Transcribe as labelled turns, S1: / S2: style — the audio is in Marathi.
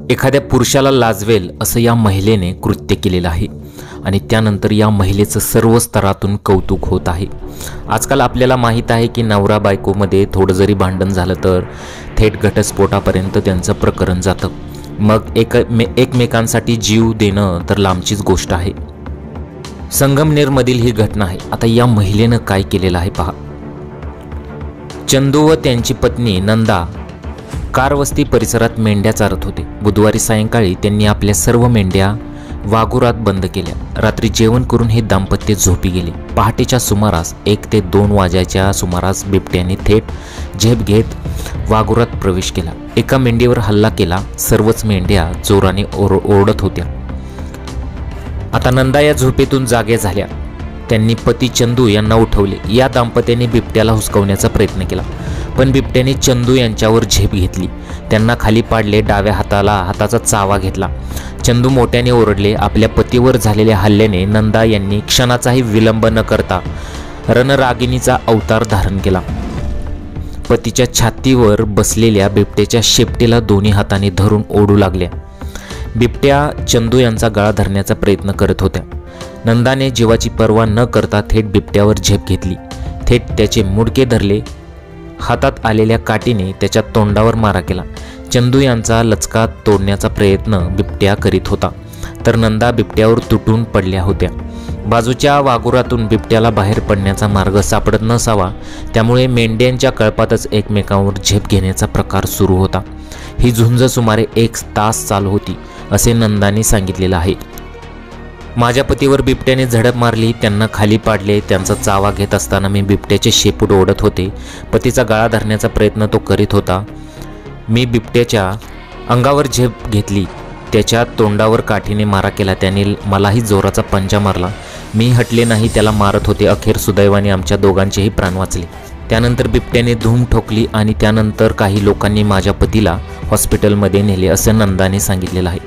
S1: एखाद्या पुरुषाला लाजवेल असं या महिलेने कृत्य केलेलं आहे आणि त्यानंतर या महिलेचं सर्व स्तरातून कौतुक होत आहे। आजकाल आपल्याला माहीत आहे की नवरा बायकोमध्ये थोडं जरी भांडण झालं तर थेट घटस्फोटापर्यंत त्यांचं प्रकरण जातं। मग एकमेकांसाठी जीव देणं तर लांबचीच गोष्ट आहे। संगमनेरमधील ही घटना आहे। आता या महिलेनं काय केलेलं आहे पहा। चंदू व त्यांची पत्नी नंदा कारवस्ती परिसरात मेंढ्या चारत होते। बुधवारी सायंकाळी त्यांनी आपल्या सर्व मेंढ्या वाघुरात बंद केल्या। रात्री जेवण करून हे दाम्पत्य झोपी गेले। पहाटेच्या सुमारास 1 ते 2 वाजेच्या सुमारास बिबट्याने थेट झेप घेत वाघुरात प्रवेश केला। एका मेंढीवर हल्ला केला। सर्वच मेंढ्या जोराने ओरडत होत्या। आता नंदा या झोपेतून जागे झाल्या। त्यांनी पती चंदू यांना उठवले। या दाम्पत्याने बिबट्याला हुसकवण्याचा प्रयत्न केला, पण बिबट्याने चंदू यांच्यावर झेप घेतली, त्यांना खाली पाडले, डाव्या हाताचा चावा घेतला। चंदू मोठ्याने ओरडले। आपल्या पतीवर झालेल्या हल्ल्याने नंदा यांनी क्षणाचाही विलंब न करता रणरागिणीचा अवतार धारण केला। पतीच्या छातीवर बसलेल्या बिबट्याच्या शेपटीला दोन्ही हाताने धरून ओढू लागल्या। बिबट्या चंदू यांचा गळा धरण्याचा प्रयत्न करत होत्या। नंदाने जीवाची पर्वा न करता थेट बिबट्यावर झेप घेतली, थेट त्याचे मुडके धरले। हातात आलेल्या काठीने त्याच्या तोंडावर मारा केला। चंदू यांचा लचका तोडण्याचा प्रयत्न बिबट्या करीत होता, तर नंदा बिबट्यावर तुटून पडल्या होत्या। बाजूच्या वाघुरातून बिबट्याला बाहेर पडण्याचा मार्ग सापडत नसावा, त्यामुळे मेंढ्यांच्या कळपातच एकमेकांवर झेप घेण्याचा प्रकार सुरू होता। ही झुंज सुमारे 1 तास चालू होती, असे नंदाने सांगितलेलं आहे। माझ्या पतीवर बिबट्याने झडप मारली, त्यांना खाली पाडले। त्यांचा चावा घेत असताना मी बिबट्याचे शेपूट ओढत होते। पतीचा गळा धरण्याचा प्रयत्न तो करीत होता। मी बिबट्याच्या अंगावर झेप घेतली, त्याच्या तोंडावर काठीने मारा केला। त्याने मलाही जोराचा पंजा मारला। मी हटले नाही, त्याला मारत होते। अखेर सुदैवाने आमच्या दोघांचेही प्राण वाचले। त्यानंतर बिबट्याने धूम ठोकली आणि त्यानंतर काही लोकांनी माझ्या पतीला हॉस्पिटलमध्ये नेले, असं नंदाने सांगितलेलं आहे।